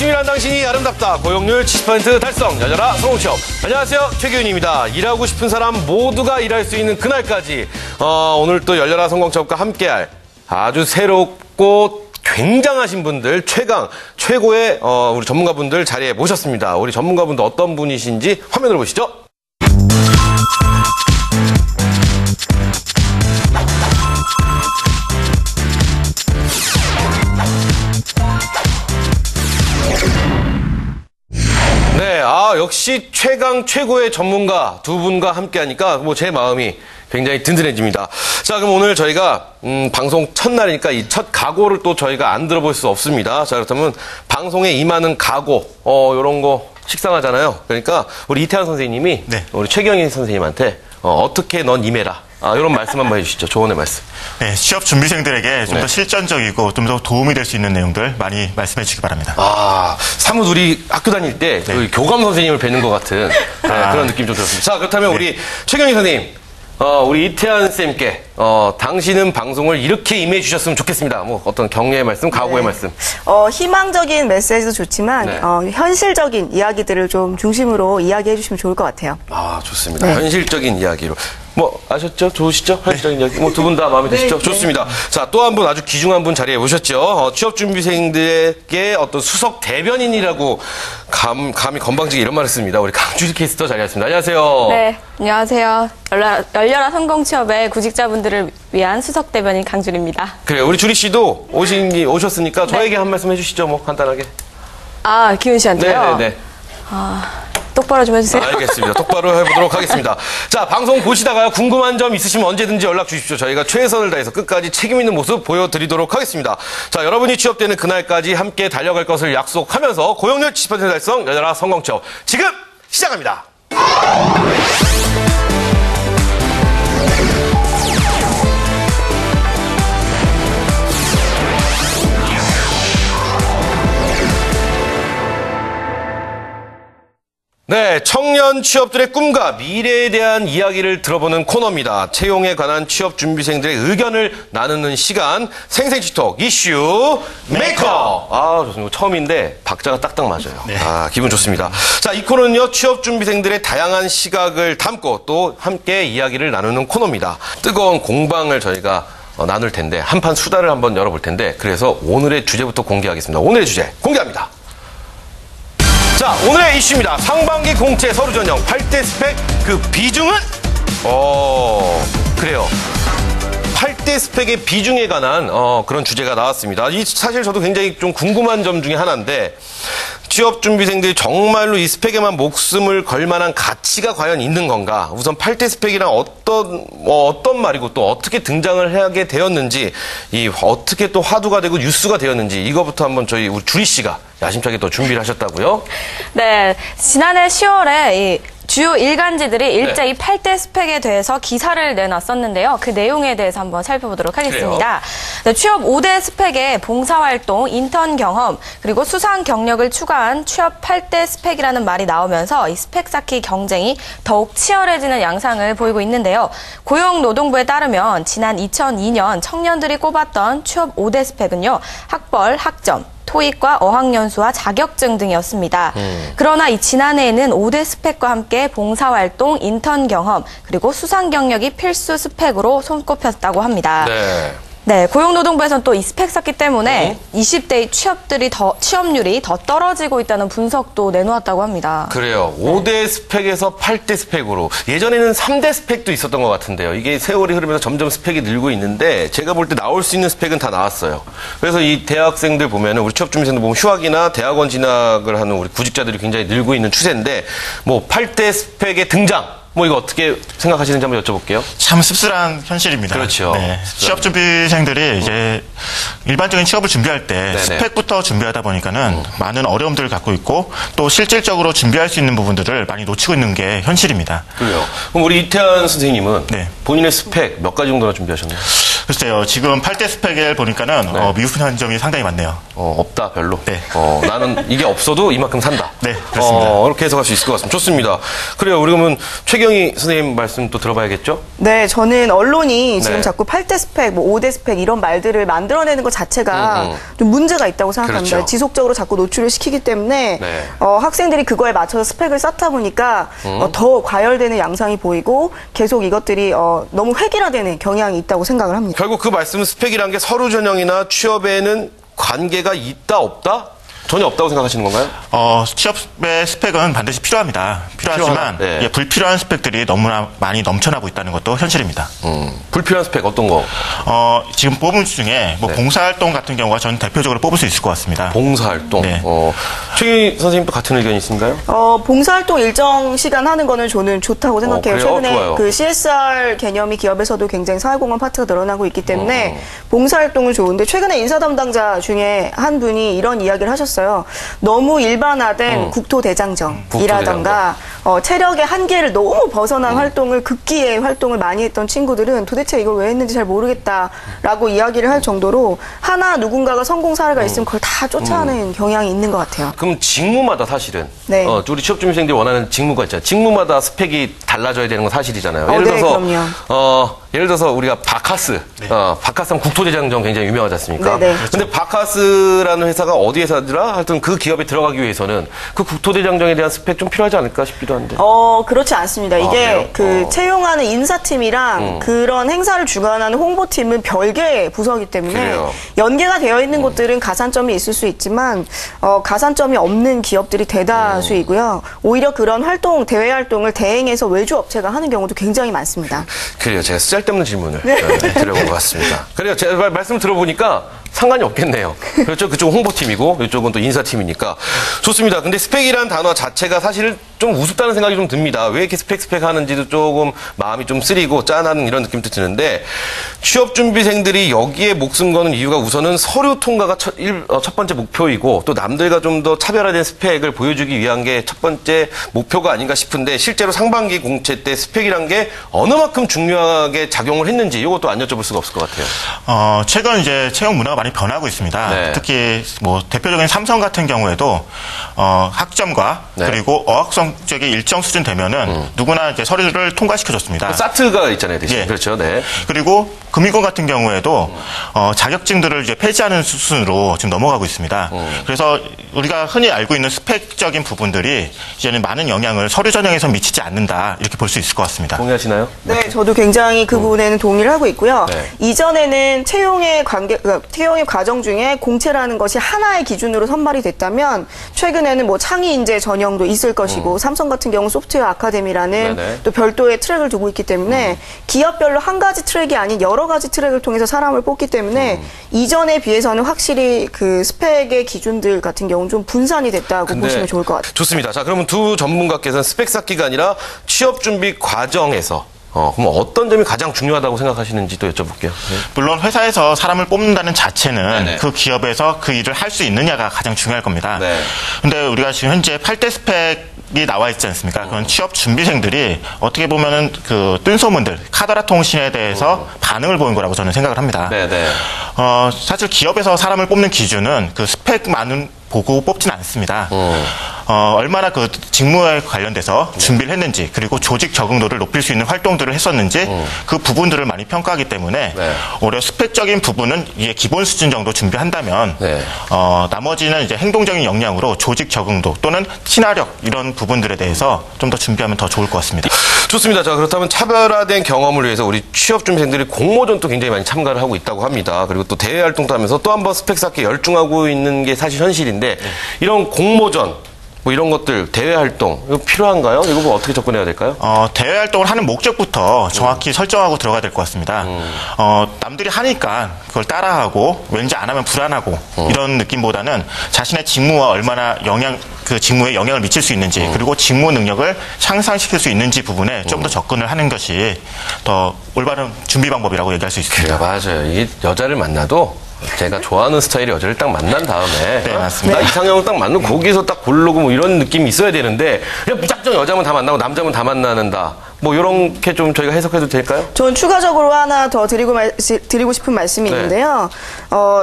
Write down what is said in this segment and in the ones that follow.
열심히 일한 당신이 아름답다. 고용률 70% 달성. 열려라 성공취업. 안녕하세요, 최규윤입니다. 일하고 싶은 사람 모두가 일할 수 있는 그날까지 오늘 또 열려라 성공취업과 함께할 아주 새롭고 굉장하신 분들, 최고의 우리 전문가분들 자리에 모셨습니다. 우리 전문가분들 어떤 분이신지 화면으로 보시죠. 네, 역시 최고의 전문가 두 분과 함께하니까 제 마음이 굉장히 든든해집니다. 자, 그럼 오늘 저희가 방송 첫날이니까 이 첫 각오를 또 저희가 안 들어볼 수 없습니다. 자, 그렇다면 방송에 임하는 각오, 요런 거 식상하잖아요. 그러니까 우리 이태환 선생님이 우리 최경희 선생님한테 어떻게 넌 임해라. 이런 말씀 한번 해주시죠. 조언의 말씀. 네, 취업 준비생들에게 좀 더 실전적이고 좀 더 도움이 될 수 있는 내용들 많이 말씀해 주시기 바랍니다. 사뭇 우리 학교 다닐 때 교감 선생님을 뵈는 것 같은 그런 느낌 좀 들었습니다. 자, 그렇다면 우리 최경희 선생님, 우리 이태환 쌤께 당신은 방송을 이렇게 임해 주셨으면 좋겠습니다. 어떤 격려의 말씀, 각오의 말씀. 희망적인 메시지도 좋지만 현실적인 이야기들을 좀 중심으로 이야기해 주시면 좋을 것 같아요. 좋습니다. 현실적인 이야기로. 아셨죠? 좋으시죠? 현실적인 이야기. 두 분 다 마음에 드시죠? 좋습니다. 자, 또 한 분 아주 귀중한 분 자리에 모셨죠. 취업준비생들에게 어떤 수석 대변인이라고 감히 건방지게 이런 말을 씁니다. 우리 강주리 캐스터 자리했습니다. 안녕하세요. 네, 안녕하세요. 열려라 성공취업의 구직자분들을 위한 수석 대변인 강주리입니다. 그래요. 우리 주리 씨도 오셨으니까 저에게 한 말씀 해주시죠. 간단하게. 기훈 씨한테요? 네네네. 똑바로 좀 해주세요. 알겠습니다. 똑바로 해보도록 하겠습니다. 자, 방송 보시다가요, 궁금한 점 있으시면 언제든지 연락 주십시오. 저희가 최선을 다해서 끝까지 책임 있는 모습 보여드리도록 하겠습니다. 자, 여러분이 취업되는 그날까지 함께 달려갈 것을 약속하면서 고용률 70% 달성, 열려라 성공취업. 지금 시작합니다. 네, 청년 취업들의 꿈과 미래에 대한 이야기를 들어보는 코너입니다. 채용에 관한 취업 준비생들의 의견을 나누는 시간, 생생취톡 이슈 메이커. 좋습니다. 처음인데 박자가 딱딱 맞아요. 네. 기분 좋습니다. 자, 이 코너는요, 취업 준비생들의 다양한 시각을 담고 또 함께 이야기를 나누는 코너입니다. 뜨거운 공방을 저희가 나눌 텐데 한판 수다를 한번 열어볼 텐데, 그래서 오늘의 주제부터 공개하겠습니다. 오늘의 주제 공개합니다. 자, 오늘의 이슈입니다. 상반기 공채 서류 전형 8대 스펙 그 비중은? 그래요. 8대 스펙의 비중에 관한 그런 주제가 나왔습니다. 사실 저도 굉장히 좀 궁금한 점 중에 하나인데, 취업준비생들이 정말로 이 스펙에만 목숨을 걸 만한 가치가 과연 있는 건가? 우선 8대 스펙이란 어떤 말이고 또 어떻게 등장을 하게 되었는지, 어떻게 또 화두가 되고 뉴스가 되었는지, 이거부터 한번 우리 주리 씨가 야심차게 또 준비를 하셨다고요? 네, 지난해 10월에 주요 일간지들이 일제히 8대 스펙에 대해서 기사를 내놨었는데요. 그 내용에 대해서 한번 살펴보도록 하겠습니다. 네, 취업 5대 스펙에 봉사활동, 인턴 경험, 그리고 수상 경력을 추가한 취업 8대 스펙이라는 말이 나오면서 이 스펙 쌓기 경쟁이 더욱 치열해지는 양상을 보이고 있는데요. 고용노동부에 따르면 지난 2002년 청년들이 꼽았던 취업 5대 스펙은요, 학벌, 학점, 토익과 어학연수와 자격증 등이었습니다. 그러나 이 지난해에는 5대 스펙과 함께 봉사활동, 인턴 경험, 그리고 수상 경력이 필수 스펙으로 손꼽혔다고 합니다. 네, 고용노동부에서는 또 이 스펙 쌓기 때문에 20대의 취업률이 더 떨어지고 있다는 분석도 내놓았다고 합니다. 그래요. 5대 스펙에서 8대 스펙으로. 예전에는 3대 스펙도 있었던 것 같은데요. 이게 세월이 흐르면서 점점 스펙이 늘고 있는데, 제가 볼 때 나올 수 있는 스펙은 다 나왔어요. 그래서 이 대학생들 보면은, 우리 취업준비생들 보면 휴학이나 대학원 진학을 하는 우리 구직자들이 굉장히 늘고 있는 추세인데, 8대 스펙의 등장. 이거 어떻게 생각하시는지 한번 여쭤볼게요. 참 씁쓸한 현실입니다. 그렇죠. 네. 취업 준비생들이 이제 일반적인 취업을 준비할 때 스펙부터 준비하다 보니까는 많은 어려움들을 갖고 있고, 또 실질적으로 준비할 수 있는 부분들을 많이 놓치고 있는 게 현실입니다. 그래요. 그럼 우리 이태환 선생님은 본인의 스펙 몇 가지 정도나 준비하셨나요? 글쎄요, 지금 8대 스펙을 보니까는 미흡한 점이 상당히 많네요. 없다, 별로. 네. 나는 이게 없어도 이만큼 산다. 네, 그렇습니다. 이렇게 해석할 수 있을 것 같습니다. 좋습니다. 그래요. 우리 그러면 최경희 선생님 말씀 또 들어봐야겠죠? 네, 저는 언론이 지금 네. 자꾸 8대 스펙, 뭐 5대 스펙 이런 말들을 만들어내는 것 자체가 좀 문제가 있다고 생각합니다. 그렇죠. 지속적으로 자꾸 노출을 시키기 때문에 네. 학생들이 그거에 맞춰서 스펙을 쌓다 보니까 더 과열되는 양상이 보이고 계속 이것들이 너무 획일화되는 경향이 있다고 생각을 합니다. 결국 그 말씀은 스펙이란 게 서류 전형이나 취업에는 관계가 있다, 없다? 전혀 없다고 생각하시는 건가요? 취업의 스펙은 반드시 필요합니다. 필요하지만 네. 예, 불필요한 스펙들이 너무나 많이 넘쳐나고 있다는 것도 현실입니다. 불필요한 스펙 어떤 거? 지금 뽑은 중에 뭐 네. 봉사활동 같은 경우가 저는 대표적으로 뽑을 수 있을 것 같습니다. 봉사활동. 네. 최경희 선생님도 같은 의견이 있으신가요? 봉사활동 일정 시간 하는 거는 저는 좋다고 생각해요. 그래요? 최근에 좋아요. 그 CSR 개념이 기업에서도 굉장히 사회공헌 파트가 늘어나고 있기 때문에 봉사활동은 좋은데 최근에 인사 담당자 중에 한 분이 이런 이야기를 하셨어요. 너무 일반화된 국토대장정이라던가 체력의 한계를 너무 벗어난 활동을 극기의 활동을 많이 했던 친구들은 도대체 이걸 왜 했는지 잘 모르겠다라고 이야기를 할 정도로 하나 누군가가 성공 사례가 있으면 그걸 다 쫓아가는 경향이 있는 것 같아요. 그럼 직무마다 사실은 네. 우리 취업준비생들이 원하는 직무가 있잖아요. 직무마다 스펙이 달라져야 되는 건 사실이잖아요. 예를 네, 들어서 그럼요. 예를 들어서 우리가 바카스, 바카스 하면 국토대장정 굉장히 유명하지 않습니까? 네, 네. 근데 바카스라는 회사가 어디 회사더라? 하여튼 그 기업에 들어가기 위해서는 그 국토대장정에 대한 스펙 좀 필요하지 않을까 싶기도 한데. 그렇지 않습니다. 이게 그래요? 채용하는 인사팀이랑 그런 행사를 주관하는 홍보팀은 별개의 부서이기 때문에 그래요. 연계가 되어 있는 곳들은 가산점이 있을 수 있지만 가산점이 없는 기업들이 대다수이고요. 오히려 그런 활동, 대외 활동을 대행해서 외주 업체가 하는 경우도 굉장히 많습니다. 그래요. 제가 쓸데없는 질문을 드려본 것 같습니다. 그래요. 제가 말씀을 들어보니까 상관이 없겠네요. 그렇죠. 그쪽은 홍보팀이고 이쪽은 또 인사팀이니까. 좋습니다. 근데 스펙이라는 단어 자체가 사실 좀 우습다는 생각이 좀 듭니다. 왜 이렇게 스펙 하는지도 조금 마음이 좀 쓰리고 짠하는 이런 느낌도 드는데 취업준비생들이 여기에 목숨 거는 이유가 우선은 서류 통과가 첫 번째 목표이고 또 남들과 좀 더 차별화된 스펙을 보여주기 위한 게 첫 번째 목표가 아닌가 싶은데 실제로 상반기 공채 때 스펙이란 게 어느 만큼 중요하게 작용을 했는지 이것도 안 여쭤볼 수가 없을 것 같아요. 최근 이제 채용 문화가 많이 변하고 있습니다. 네. 특히 뭐 대표적인 삼성 같은 경우에도 학점과 네. 그리고 어학 성적이 일정 수준 되면은 누구나 이제 서류를 통과시켜줬습니다. 사트가 있잖아요, 대신. 예. 그렇죠, 네. 그리고 금융권 같은 경우에도 자격증들을 이제 폐지하는 수순으로 지금 넘어가고 있습니다. 그래서 우리가 흔히 알고 있는 스펙적인 부분들이 이제는 많은 영향을 서류 전형에서 미치지 않는다 이렇게 볼 수 있을 것 같습니다. 동의하시나요? 네, 저도 굉장히 그 부분에는 동의를 하고 있고요. 네. 이전에는 채용의 과정 중에 공채라는 것이 하나의 기준으로 선발이 됐다면 최근에는 뭐 창의 인재 전형도 있을 것이고 삼성 같은 경우 소프트웨어 아카데미라는 네네. 또 별도의 트랙을 두고 있기 때문에 기업별로 한 가지 트랙이 아닌 여러 가지 트랙을 통해서 사람을 뽑기 때문에 이전에 비해서는 확실히 그 스펙의 기준들 같은 경우는 좀 분산이 됐다고 보시면 좋을 것 같아요. 좋습니다. 자, 그러면 두 전문가께서는 스펙 쌓기가 아니라 취업 준비 과정에서 그럼 어떤 점이 가장 중요하다고 생각하시는지 또 여쭤볼게요. 네. 물론 회사에서 사람을 뽑는다는 자체는 네네. 그 기업에서 그 일을 할 수 있느냐가 가장 중요할 겁니다. 네. 근데 우리가 지금 현재 8대 스펙이 나와 있지 않습니까? 그건 취업 준비생들이 어떻게 보면은 그 뜬 소문들, 카더라 통신에 대해서 반응을 보인 거라고 저는 생각을 합니다. 네네. 사실 기업에서 사람을 뽑는 기준은 그 스펙만은 보고 뽑진 않습니다. 얼마나 그 직무에 관련돼서 준비를 했는지 그리고 조직 적응도를 높일 수 있는 활동들을 했었는지 그 부분들을 많이 평가하기 때문에 네. 오히려 스펙적인 부분은 이게 기본 수준 정도 준비한다면 네. 나머지는 이제 행동적인 역량으로 조직 적응도 또는 친화력 이런 부분들에 대해서 좀 더 준비하면 더 좋을 것 같습니다. 좋습니다. 자, 그렇다면 차별화된 경험을 위해서 우리 취업 준비생들이 공모전도 굉장히 많이 참가를 하고 있다고 합니다. 그리고 또 대외 활동도 하면서 또 한 번 스펙 쌓기에 열중하고 있는 게 사실 현실인데 이런 공모전 뭐 이런 것들 대외 활동 이거 필요한가요? 이거 뭐 어떻게 접근해야 될까요? 대외 활동을 하는 목적부터 정확히 설정하고 들어가야 될 것 같습니다. 남들이 하니까 그걸 따라하고 왠지 안 하면 불안하고 이런 느낌보다는 자신의 직무와 얼마나 그 직무에 영향을 미칠 수 있는지 그리고 직무 능력을 향상시킬 수 있는지 부분에 좀 더 접근을 하는 것이 더 올바른 준비 방법이라고 얘기할 수 있습니다. 그래, 맞아요. 이게 여자를 만나도 제가 좋아하는 스타일의 여자를 딱 만난 다음에 네, 맞습니다. 나 이상형을 딱 만나고 거기서 딱 고르고 뭐 이런 느낌이 있어야 되는데 그냥 무작정 여자만 다 만나고 남자만 다 만나는다. 뭐 이렇게 좀 저희가 해석해도 될까요? 전 추가적으로 하나 더 드리고 싶은 말씀이 네. 있는데요.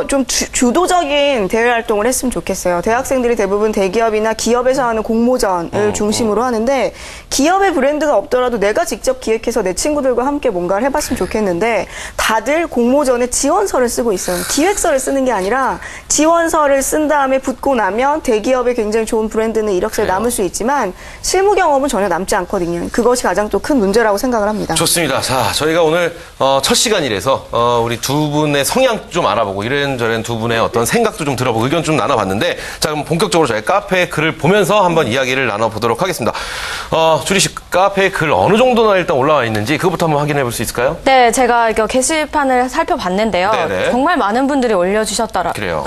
좀 주도적인 대외 활동을 했으면 좋겠어요. 대학생들이 대부분 대기업이나 기업에서 하는 공모전을 중심으로 하는데 기업의 브랜드가 없더라도 내가 직접 기획해서 내 친구들과 함께 뭔가를 해봤으면 좋겠는데 다들 공모전에 지원서를 쓰고 있어요. 기획서를 쓰는 게 아니라 지원서를 쓴 다음에 붙고 나면 대기업의 굉장히 좋은 브랜드는 이력서에 남을 수 있지만 실무 경험은 전혀 남지 않거든요. 그것이 가장 또 큰 문제라고 생각을 합니다. 좋습니다. 자, 저희가 오늘 첫 시간이라서 우리 두 분의 성향 좀 알아보고 이런저런 두 분의 어떤 생각도 좀 들어보고 의견 좀 나눠봤는데 자, 그럼 본격적으로 저희 카페 글을 보면서 한번 이야기를 나눠보도록 하겠습니다. 주리 씨, 카페 글 어느 정도나 일단 올라와 있는지 그것부터 한번 확인해 볼 수 있을까요? 네, 제가 이거 게시판을 살펴봤는데요. 네네. 정말 많은 분들이 올려주셨더라고요.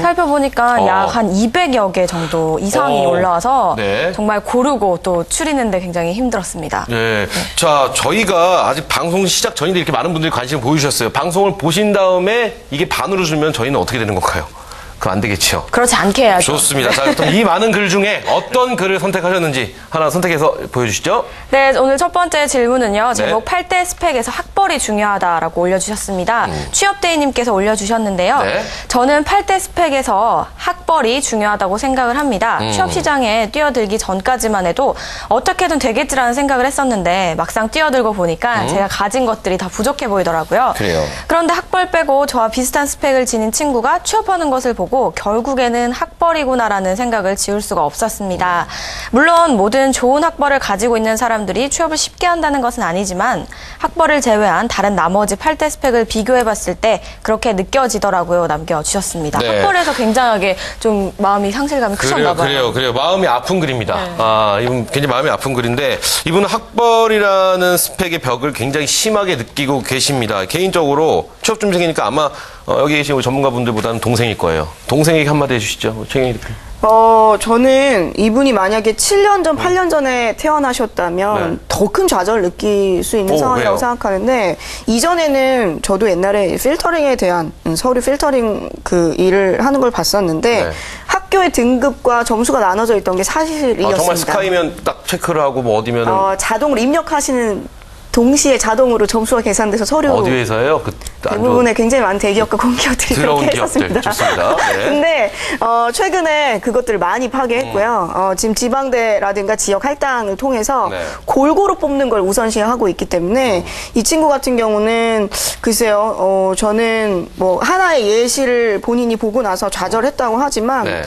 살펴보니까 약 한 200여 개 정도 이상이 올라와서 네. 정말 고르고 또 추리는데 굉장히 힘들었습니다. 네. 자, 저희가 아직 방송 시작 전인데 이렇게 많은 분들이 관심을 보여주셨어요. 방송을 보신 다음에 이게 반으로 주면 저희는 어떻게 되는 건가요? 그거 안 되겠죠. 그렇지 않게 해야죠. 좋습니다. 자, 그럼 이 많은 글 중에 어떤 글을 선택하셨는지 하나 선택해서 보여주시죠. 네, 오늘 첫 번째 질문은요. 네. 제목 8대 스펙에서 학벌이 중요하다라고 올려주셨습니다. 취업대리님께서 올려주셨는데요. 네. 저는 8대 스펙에서 학벌이 중요하다고 생각을 합니다. 취업시장에 뛰어들기 전까지만 해도 어떻게든 되겠지라는 생각을 했었는데 막상 뛰어들고 보니까 제가 가진 것들이 다 부족해 보이더라고요. 그래요. 그런데 학벌 빼고 저와 비슷한 스펙을 지닌 친구가 취업하는 것을 보고 결국에는 학벌이구나라는 생각을 지울 수가 없었습니다. 물론 모든 좋은 학벌을 가지고 있는 사람들이 취업을 쉽게 한다는 것은 아니지만 학벌을 제외한 다른 나머지 8대 스펙을 비교해봤을 때 그렇게 느껴지더라고요. 남겨주셨습니다. 네. 학벌에서 굉장하게 좀 마음이 상실감이 크셨나 봐요. 그래요. 마음이 아픈 글입니다. 이분 굉장히 마음이 아픈 글인데 이분은 학벌이라는 스펙의 벽을 굉장히 심하게 느끼고 계십니다. 개인적으로 취업준비생이니까 아마 여기 계신 우리 전문가분들보다는 동생일 거예요. 동생에게 한마디 해주시죠. 최경희 대표님. 저는 이분이 만약에 7년 전, 8년 전에 태어나셨다면 네. 더 큰 좌절을 느낄 수 있는 오, 상황이라고 왜요? 생각하는데 이전에는 저도 옛날에 필터링에 대한 서류 필터링 그 일을 하는 걸 봤었는데 네. 학교의 등급과 점수가 나눠져 있던 게 사실이었습니다. 정말 스카이면 딱 체크를 하고 뭐 어디면은 자동으로 입력하시는 동시에 자동으로 점수가 계산돼서 서류 어디 회사예요? 대부분의 굉장히 많은 대기업과 공기업들이 들어온 그렇게 기업들. 했었습니다. 좋습니다. 네. 근데 최근에 그것들을 많이 파괴했고요. 지금 지방대라든가 지역 할당을 통해서 네. 골고루 뽑는 걸 우선시하고 있기 때문에 이 친구 같은 경우는 글쎄요. 저는 뭐 하나의 예시를 본인이 보고 나서 좌절했다고 하지만 네.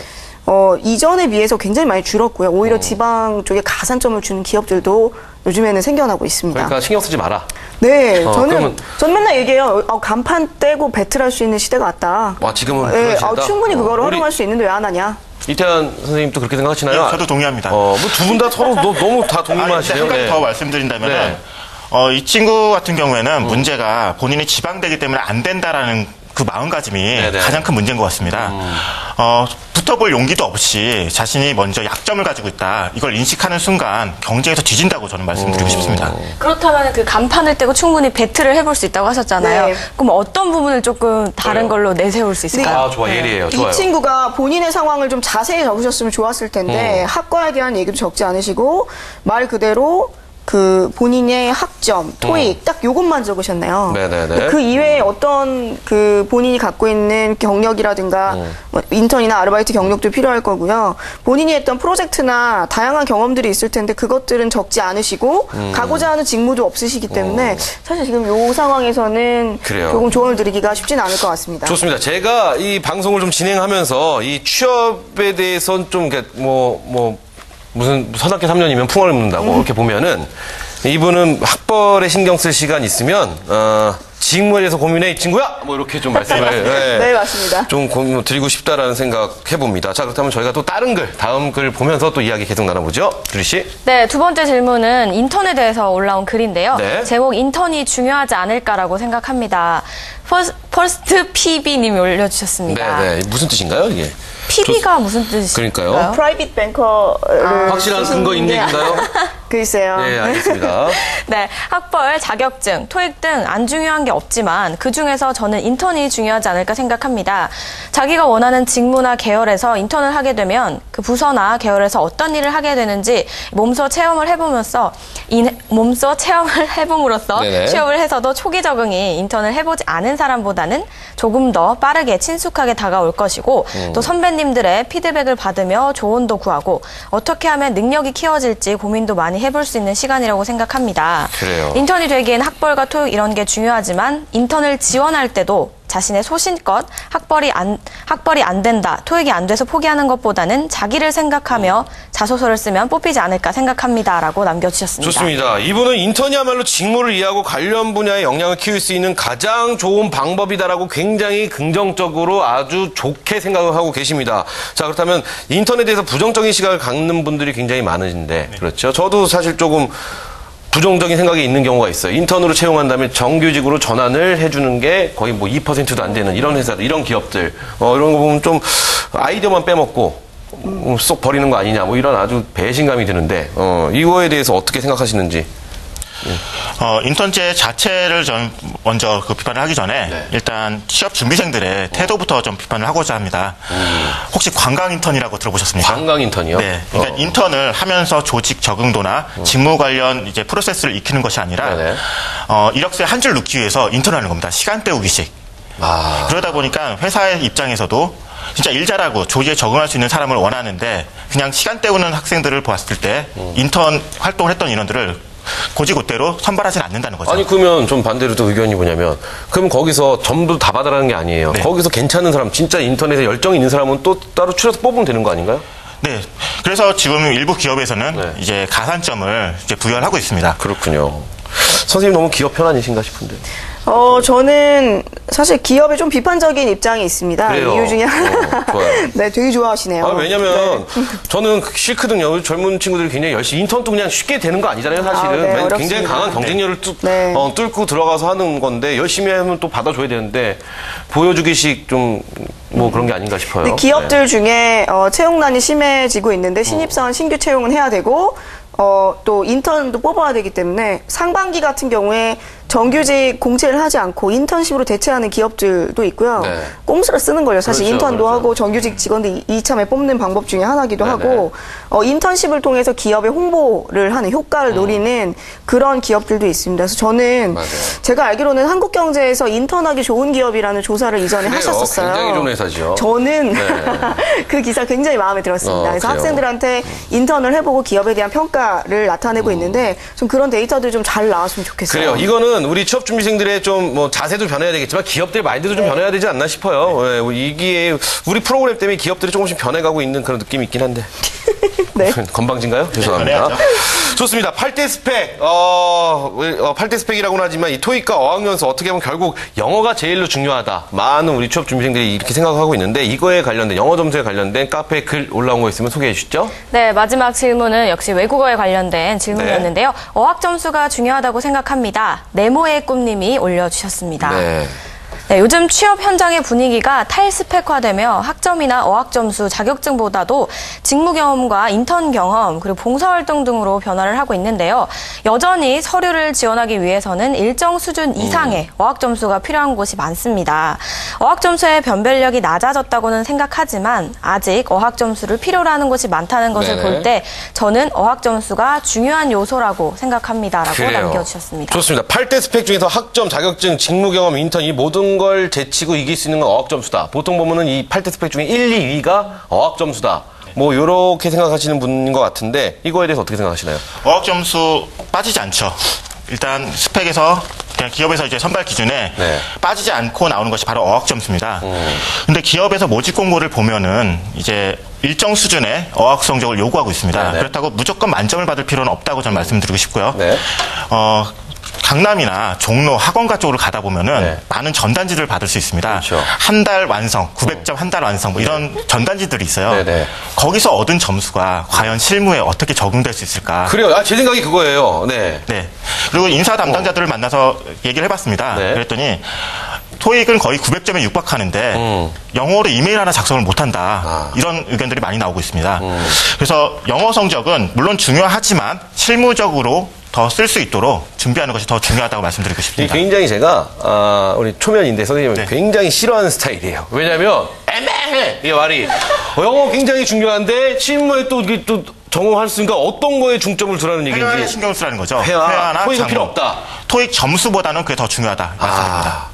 이전에 비해서 굉장히 많이 줄었고요. 오히려 지방 쪽에 가산점을 주는 기업들도 요즘에는 생겨나고 있습니다. 그러니까 신경 쓰지 마라. 네, 그러면- 저는 맨날 얘기해요. 간판 떼고 배틀할 수 있는 시대가 왔다. 와, 지금은 네, 그런 시대다? 충분히 그걸 우리 활용할 수 있는데 왜 안 하냐? 이태환 선생님도 그렇게 생각하시나요? 네, 저도 동의합니다. 뭐 두 분 다 서로 너무 다 동의만 한 하시네요. 가지 네. 더 말씀드린다면 네. 이 친구 같은 경우에는 문제가 본인이 지방되기 때문에 안 된다라는 그 마음가짐이 네네. 가장 큰 문제인 것 같습니다. 붙어볼 용기도 없이 자신이 먼저 약점을 가지고 있다. 이걸 인식하는 순간 경쟁에서 뒤진다고 저는 말씀드리고 싶습니다. 그렇다면 그 간판을 떼고 충분히 배틀을 해볼 수 있다고 하셨잖아요. 네. 그럼 어떤 부분을 조금 다른 그래요. 걸로 내세울 수 있을까요? 아, 좋아. 예리해요. 좋아요. 이 친구가 본인의 상황을 좀 자세히 적으셨으면 좋았을 텐데 학과에 대한 얘기도 적지 않으시고 말 그대로 그 본인의 학점, 토익 딱 요것만 적으셨네요. 네네네. 그 이외에 어떤 그 본인이 갖고 있는 경력이라든가 뭐 인턴이나 아르바이트 경력도 필요할 거고요. 본인이 했던 프로젝트나 다양한 경험들이 있을 텐데 그것들은 적지 않으시고 가고자 하는 직무도 없으시기 때문에 사실 지금 요 상황에서는 그래요. 조금 조언을 드리기가 쉽진 않을 것 같습니다. 좋습니다. 제가 이 방송을 좀 진행하면서 이 취업에 대해서는 좀 이렇게 무슨 서답게 3년이면 풍어를 묻는다고 이렇게 보면은 이분은 학벌에 신경 쓸 시간 있으면 직무에 대해서 고민해 이 친구야 뭐 이렇게 좀 말씀을 네, 맞습니다. 좀 드리고 싶다라는 생각 해봅니다. 자, 그렇다면 저희가 또 다음 글 보면서 또 이야기 계속 나눠보죠. 주리 씨. 네, 두 번째 질문은 인턴에 대해서 올라온 글인데요. 네. 제목 인턴이 중요하지 않을까라고 생각합니다. 퍼스트 PB님이 올려주셨습니다. 네. 무슨 뜻인가요 이게? PB가 무슨 뜻일까요? 그러니까요. 프라이빗 뱅커를 확실한 근거 있는 얘기인가요? 글쎄요. 네, 알겠습니다. 네, 학벌, 자격증, 토익 등 안 중요한 게 없지만 그중에서 저는 인턴이 중요하지 않을까 생각합니다. 자기가 원하는 직무나 계열에서 인턴을 하게 되면 그 부서나 계열에서 어떤 일을 하게 되는지 몸소 체험을 해보면서 네네. 취업을 해서도 초기 적응이 인턴을 해보지 않은 사람보다는 조금 더 빠르게 친숙하게 다가올 것이고 또 선배님들의 피드백을 받으며 조언도 구하고 어떻게 하면 능력이 키워질지 고민도 많이 해볼 수 있는 시간이라고 생각합니다. 그래요. 인턴이 되기엔 학벌과 토익 이런 게 중요하지만 인턴을 지원할 때도 자신의 소신껏 학벌이 안 된다, 토익이 안 돼서 포기하는 것보다는 자기를 생각하며 자소서를 쓰면 뽑히지 않을까 생각합니다라고 남겨주셨습니다. 좋습니다. 이분은 인턴이야말로 직무를 이해하고 관련 분야의 역량을 키울 수 있는 가장 좋은 방법이다라고 굉장히 긍정적으로 아주 좋게 생각을 하고 계십니다. 자, 그렇다면 인턴에 대해서 부정적인 시각을 갖는 분들이 굉장히 많으신데, 그렇죠? 저도 사실 조금 부정적인 생각이 있는 경우가 있어요. 인턴으로 채용한 다음에 정규직으로 전환을 해주는 게 거의 뭐 2%도 안 되는 이런 회사들, 이런 기업들, 이런 거 보면 좀 아이디어만 빼먹고 쏙 버리는 거 아니냐, 뭐 이런 아주 배신감이 드는데, 이거에 대해서 어떻게 생각하시는지. 인턴제 자체를 좀 먼저 비판을 하기 전에 네. 일단 취업 준비생들의 태도부터 좀 비판을 하고자 합니다. 혹시 관광 인턴이라고 들어보셨습니까? 관광 인턴이요? 네. 그러니까 인턴을 하면서 조직 적응도나 직무 관련 이제 프로세스를 익히는 것이 아니라 네네. 이력서에 한 줄 넣기 위해서 인턴하는 겁니다. 시간 때우기식. 그러다 보니까 회사의 입장에서도 진짜 일 잘하고 조직에 적응할 수 있는 사람을 원하는데 그냥 시간 때우는 학생들을 보았을 때 인턴 활동을 했던 인원들을 고지고대로 선발하진 않는다는 거죠. 아니, 그러면 좀 반대로 또 의견이 뭐냐면, 그럼 거기서 전부 다 받아라는 게 아니에요. 네. 거기서 괜찮은 사람, 진짜 인터넷에 열정이 있는 사람은 또 따로 추려서 뽑으면 되는 거 아닌가요? 네. 그래서 지금 일부 기업에서는 네. 이제 가산점을 이제 부여를 하고 있습니다. 그렇군요. 선생님 너무 기업 편안이신가 싶은데. 저는 사실 기업에 좀 비판적인 입장이 있습니다. 그래요. 이유 중에 하나. 좋아요. 네, 되게 좋아하시네요. 왜냐면 저는 싫거든요. 젊은 친구들이 굉장히 열심히, 인턴도 그냥 쉽게 되는 거 아니잖아요, 사실은. 네, 굉장히 어렵습니다. 강한 경쟁력을 네. 뚫고 들어가서 하는 건데, 열심히 하면 또 받아줘야 되는데, 보여주기식 좀, 뭐 그런 게 아닌가 싶어요. 근데 기업들 중에 채용난이 심해지고 있는데 신입사원 신규 채용은 해야 되고 또 인턴도 뽑아야 되기 때문에 상반기 같은 경우에 정규직 공채를 하지 않고 인턴십으로 대체하는 기업들도 있고요. 네. 꼼수를 쓰는 거예요. 사실 그렇죠, 인턴도 그렇죠. 하고 정규직 직원들 이참에 뽑는 방법 중에 하나기도 네네. 하고 인턴십을 통해서 기업의 홍보를 하는 효과를 노리는 그런 기업들도 있습니다. 그래서 저는 맞아요. 제가 알기로는 한국경제에서 인턴하기 좋은 기업이라는 조사를 이전에 그래요. 하셨었어요. 굉장히 좋은 회사죠. 저는 네. 그 기사 굉장히 마음에 들었습니다. 그래서 그래요. 학생들한테 인턴을 해보고 기업에 대한 평가를 나타내고 있는데 좀 그런 데이터들 좀 잘 나왔으면 좋겠어요. 그래요. 이거는 우리 취업준비생들의 좀 뭐 자세도 변해야 되겠지만 기업들의 마인드도 좀 변해야 되지 않나 싶어요. 이게 우리 프로그램 때문에 기업들이 조금씩 변해가고 있는 그런 느낌이 있긴 한데. 네. 건방진가요? 죄송합니다. 변해야죠. 좋습니다. 8대 스펙. 8대 스펙이라고는 하지만 이 토익과 어학연수 어떻게 보면 결국 영어가 제일로 중요하다. 많은 우리 취업준비생들이 이렇게 생각하고 있는데 이거에 관련된 영어 점수에 관련된 카페에 글 올라온 거 있으면 소개해 주시죠. 네, 마지막 질문은 역시 외국어에 관련된 질문이었는데요. 어학 점수가 중요하다고 생각합니다. 네모의 꿈님이 올려주셨습니다. 네. 네, 요즘 취업 현장의 분위기가 탈스펙화되며 학점이나 어학 점수, 자격증보다도 직무 경험과 인턴 경험, 그리고 봉사활동 등으로 변화를 하고 있는데요. 여전히 서류를 지원하기 위해서는 일정 수준 이상의 어학 점수가 필요한 곳이 많습니다. 어학 점수의 변별력이 낮아졌다고는 생각하지만 아직 어학 점수를 필요로 하는 곳이 많다는 것을 네네. 볼 때 저는 어학 점수가 중요한 요소라고 생각합니다라고 남겨주셨습니다. 좋습니다. 8대 스펙 중에서 학점, 자격증, 직무 경험, 인턴 이 모든 걸 제치고 이길 수 있는 건 어학 점수다. 보통 보면은 이 8대 스펙 중에 1, 2위가 어학 점수다. 뭐 요렇게 생각하시는 분인 것 같은데 이거에 대해서 어떻게 생각하시나요? 어학 점수 빠지지 않죠. 일단 스펙에서 그냥 기업에서 이제 선발 기준에 네. 빠지지 않고 나오는 것이 바로 어학 점수입니다. 근데 기업에서 모집 공고를 보면은 이제 일정 수준의 어학 성적을 요구하고 있습니다. 네네. 그렇다고 무조건 만점을 받을 필요는 없다고 저는 말씀드리고 싶고요. 네. 강남이나 종로, 학원가 쪽으로 가다 보면은 네. 많은 전단지들을 받을 수 있습니다. 그렇죠. 한 달 완성, 900점 한 달 완성, 뭐 이런 전단지들이 있어요. 네네. 거기서 얻은 점수가 과연 실무에 어떻게 적용될 수 있을까? 그래요. 제 생각이 그거예요. 네. 네. 그리고 인사 담당자들을 만나서 얘기를 해봤습니다. 네. 그랬더니 토익은 거의 900점에 육박하는데 영어로 이메일 하나 작성을 못한다. 이런 의견들이 많이 나오고 있습니다. 그래서 영어 성적은 물론 중요하지만 실무적으로 더 쓸 수 있도록 준비하는 것이 더 중요하다고 말씀드리고 싶습니다. 굉장히 제가 우리 초면인데 선생님은 네. 굉장히 싫어하는 스타일이에요. 왜냐하면 애매해 이 말이. 영어 굉장히 중요한데 실무에 또 이게 또 적용할 수 있으니까 어떤 거에 중점을 두라는 회화에 얘기인지. 신경을 쓰라는 거죠. 회화나 토익은 장문. 필요 없다. 토익 점수보다는 그게 더 중요하다. 말씀드립니다.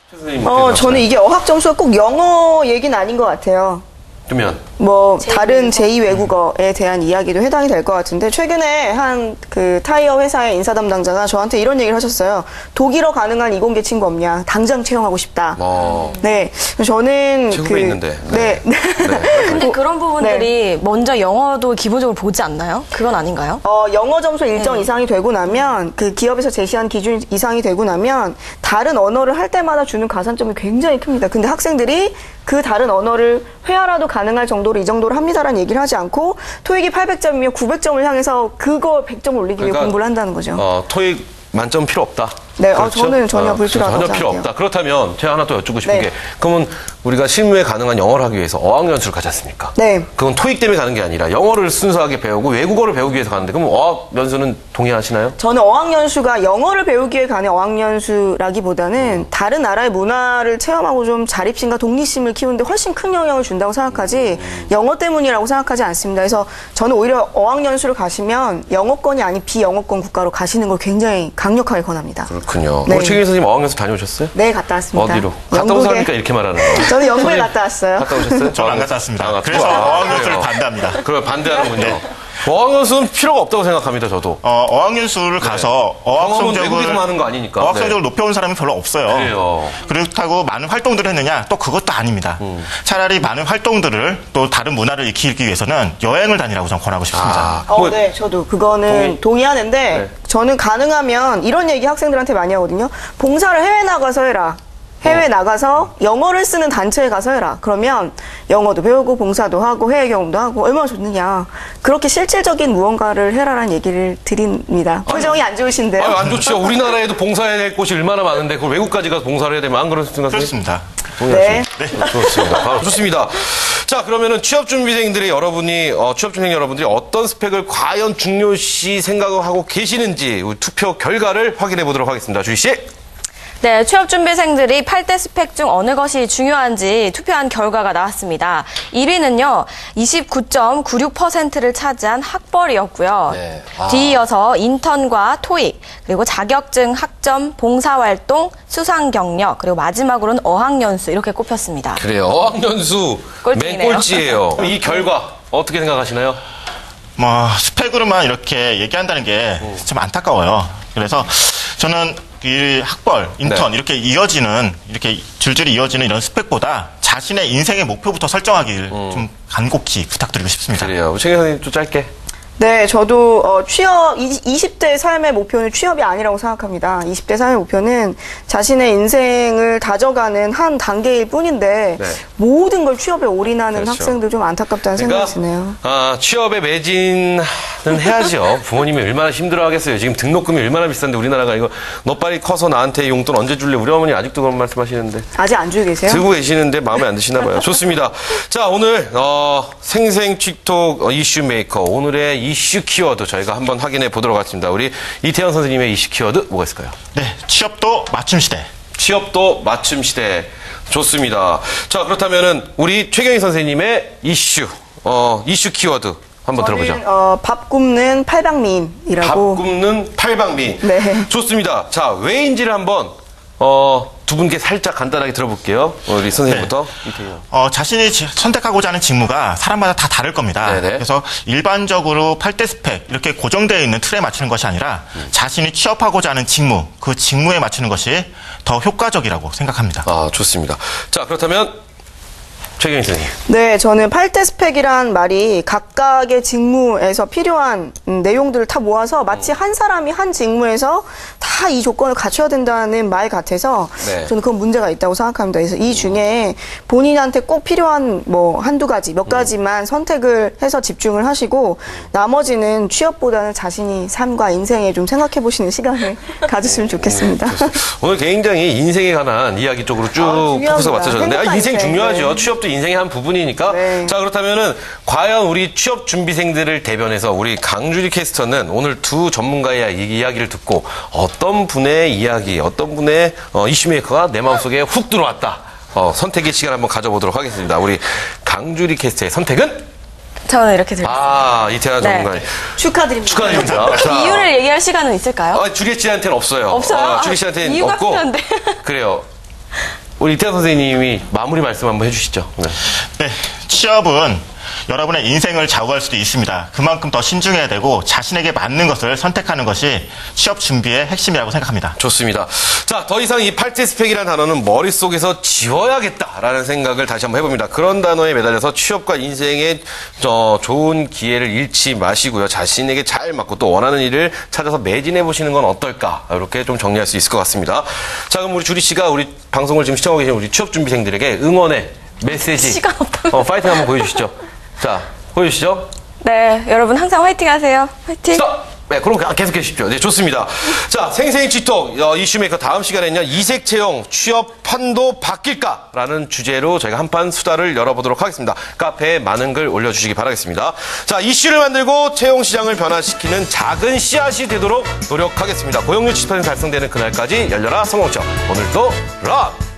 선생님 어떻게 저는 생각하세요? 이게 어학 점수가 꼭 영어 얘기는 아닌 것 같아요. 그러면 뭐 다른 제2외국어에 대한 이야기도 해당이 될 것 같은데 최근에 한 그 타이어 회사의 인사 담당자가 저한테 이런 얘기를 하셨어요. 독일어 가능한 이공계 친구 없냐? 당장 채용하고 싶다. 네, 저는 체급에 있는데. 네. 근데 그런 부분들이 먼저 영어도 기본적으로 보지 않나요? 그건 아닌가요? 영어 점수 일정 이상이 되고 나면 그 기업에서 제시한 기준 이상이 되고 나면 다른 언어를 할 때마다 주는 가산점이 굉장히 큽니다. 근데 학생들이 그 다른 언어를 회화라도 가능할 정도로 이 정도로 합니다라는 얘기를 하지 않고 토익이 800점이면 900점을 향해서 그거 100점을 올리기 위해 공부를 한다는 거죠. 토익 만점 필요 없다. 네, 저는 전혀 불필요하다고 전혀 필요 생각해요. 없다. 그렇다면 제가 하나 또 여쭙고 싶은 네. 게 그러면 우리가 실무에 가능한 영어를 하기 위해서 어학연수를 가지 않습니까? 네. 그건 토익 때문에 가는 게 아니라 영어를 순수하게 배우고 외국어를 배우기 위해서 가는데 그럼 어학연수는 동의하시나요? 저는 어학연수가 영어를 배우기 위해 가는 어학연수라기보다는 다른 나라의 문화를 체험하고 좀 자립심과 독립심을 키우는데 훨씬 큰 영향을 준다고 생각하지 영어 때문이라고 생각하지 않습니다. 그래서 저는 오히려 어학연수를 가시면 영어권이 아닌 비영어권 국가로 가시는 걸 굉장히 강력하게 권합니다. 그렇군요. 네. 우리 최길 선생님 어학연수 다녀오셨어요? 네, 갔다 왔습니다. 어디로? 갔다 온 사람이니까 이렇게 말하는 거예요. 저는 영국에 선생님, 갔다 왔어요. 갔다 오셨어요? 저는 안 갔다 왔습니다. 아, 그래서 어학연수를 그래요. 반대합니다. 그걸 반대하는군요. 네. 어학연수는 필요가 없다고 생각합니다, 저도. 어학연수를 가서 어학 경험은 성적을 외국에서만 하는 거 아니니까. 어학 네. 성적을 높여온 사람이 별로 없어요. 그래요. 그렇다고 많은 활동들을 했느냐? 또 그것도 아닙니다. 차라리 많은 활동들을 또 다른 문화를 익히기 위해서는 여행을 다니라고 저는 권하고 싶습니다. 네, 저도 그거는 동의하는데 네. 저는 가능하면 이런 얘기 학생들한테 많이 하거든요. 봉사를 해외 나가서 해라. 해외 나가서 영어를 쓰는 단체에 가서 해라. 그러면 영어도 배우고 봉사도 하고 해외 경험도 하고 얼마나 좋느냐. 그렇게 실질적인 무언가를 해라라는 얘기를 드립니다. 표정이 안 좋으신데요? 안 좋죠. 우리나라에도 봉사해야 될 곳이 얼마나 많은데 그걸 외국까지 가서 봉사를 해야 되면 안 그렇습니까? 그렇습니다. 네. 좋습니다. 좋습니다. 자, 그러면은 취업준비생들이 취업준비생 여러분들이 어떤 스펙을 과연 중요시 생각하고 계시는지 투표 결과를 확인해 보도록 하겠습니다. 주희 씨. 네, 취업준비생들이 8대 스펙 중 어느 것이 중요한지 투표한 결과가 나왔습니다. 1위는요, 29.96%를 차지한 학벌이었고요. 네. 뒤이어서 인턴과 토익, 그리고 자격증, 학점, 봉사활동, 수상경력, 그리고 마지막으로는 어학연수 이렇게 꼽혔습니다. 그래요. 어학연수 맨 꼴찌네요. 꼴찌예요. 이 결과 어떻게 생각하시나요? 스펙으로만 이렇게 얘기한다는 게 좀 안타까워요. 그래서 저는 이 학벌, 인턴 네. 이렇게 줄줄이 이어지는 이런 스펙보다 자신의 인생의 목표부터 설정하기를 좀 간곡히 부탁드리고 싶습니다. 그래요. 최길 선생님 좀 짧게. 네, 저도 취업 20대 삶의 목표는 취업이 아니라고 생각합니다. 20대 삶의 목표는 자신의 인생을 다져가는 한 단계일 뿐인데 네. 모든 걸 취업에 올인하는 그렇죠. 학생들 좀 안타깝다는 생각이 드네요. 취업에 매진은 해야죠. 부모님이 얼마나 힘들어하겠어요. 지금 등록금이 얼마나 비싼데 우리나라가 이거 너 빨리 커서 나한테 용돈 언제 줄래? 우리 어머니 아직도 그런 말씀하시는데. 아직 안 주고 계세요? 들고 계시는데 마음에 안 드시나 봐요. 좋습니다. 자, 오늘 생생 칙톡 이슈 메이커 오늘의 이슈 키워드 저희가 한번 확인해 보도록 하겠습니다. 우리 이태현 선생님의 이슈 키워드 뭐가 있을까요? 네, 취업도 맞춤 시대. 취업도 맞춤 시대. 좋습니다. 자, 그렇다면은 우리 최경희 선생님의 이슈 키워드 한번 들어보죠. 저는 밥 굽는 밥 팔방미인이라고. 굽는 팔방미. 네. 좋습니다. 자, 왜인지를 한번 두 분께 살짝 간단하게 들어볼게요. 우리 선생님부터. 이태현. 자신이 선택하고자 하는 직무가 사람마다 다 다를 겁니다. 네네. 그래서 일반적으로 8대 스펙 이렇게 고정되어 있는 틀에 맞추는 것이 아니라 자신이 취업하고자 하는 직무, 그 직무에 맞추는 것이 더 효과적이라고 생각합니다. 좋습니다. 자, 그렇다면 최경희 선생님. 네, 저는 8대 스펙이란 말이 각각의 직무에서 필요한 내용들을 다 모아서 마치 한 사람이 한 직무에서 다 이 조건을 갖춰야 된다는 말 같아서 네. 저는 그건 문제가 있다고 생각합니다. 그래서 이 중에 본인한테 꼭 필요한 뭐 한두 가지, 몇 가지만 선택을 해서 집중을 하시고 나머지는 취업보다는 자신이 삶과 인생에 좀 생각해 보시는 시간을 가졌으면 좋겠습니다. 오늘 굉장히 인생에 관한 이야기 쪽으로 쭉 중요합니다. 포커스가 맞춰졌는데 행복한 인생 인생. 중요하죠. 네. 취업도 인생의 한 부분이니까. 네. 자, 그렇다면은 과연 우리 취업 준비생들을 대변해서 우리 강주리 캐스터는 오늘 두 전문가의 이야기를 듣고 어떤 분의 이야기, 어떤 분의 이슈메이커가 내 마음속에 훅 들어왔다. 선택의 시간 한번 가져보도록 하겠습니다. 우리 강주리 캐스터의 선택은? 저는 이렇게 들었습니다. 이태환 네. 전문가님. 축하드립니다. 축하드립니다. 자. 이유를 얘기할 시간은 있을까요? 주리 씨한테는 없어요. 없어요? 주리 씨한테는 이유가 없고. 필요한데. 그래요. 우리 이태환 선생님이 마무리 말씀 한번 해주시죠. 네. 네, 취업은 여러분의 인생을 좌우할 수도 있습니다. 그만큼 더 신중해야 되고 자신에게 맞는 것을 선택하는 것이 취업 준비의 핵심이라고 생각합니다. 좋습니다. 자, 더 이상 이 8대 스펙이라는 단어는 머릿속에서 지워야겠다라는 생각을 다시 한번 해봅니다. 그런 단어에 매달려서 취업과 인생의 좋은 기회를 잃지 마시고요. 자신에게 잘 맞고 또 원하는 일을 찾아서 매진해 보시는 건 어떨까? 이렇게 좀 정리할 수 있을 것 같습니다. 자, 그럼 우리 주리 씨가 우리 방송을 지금 시청하고 계신 우리 취업 준비생들에게 응원의 메시지, 시간 없다고. 파이팅 한번 보여주시죠. 자, 보여주시죠. 네, 여러분 항상 화이팅 하세요. 화이팅! 스톱! 네, 그럼 계속해 주십시오. 네, 좋습니다. 자, 생생히 쥐톡 이슈메이커 다음 시간에는요, 이색 채용 취업 판도 바뀔까라는 주제로 저희가 한판 수다를 열어보도록 하겠습니다. 카페에 많은 글 올려주시기 바라겠습니다. 자, 이슈를 만들고 채용 시장을 변화시키는 작은 씨앗이 되도록 노력하겠습니다. 고용률 70% 달성되는 그날까지 열려라 성공청. 오늘도 락!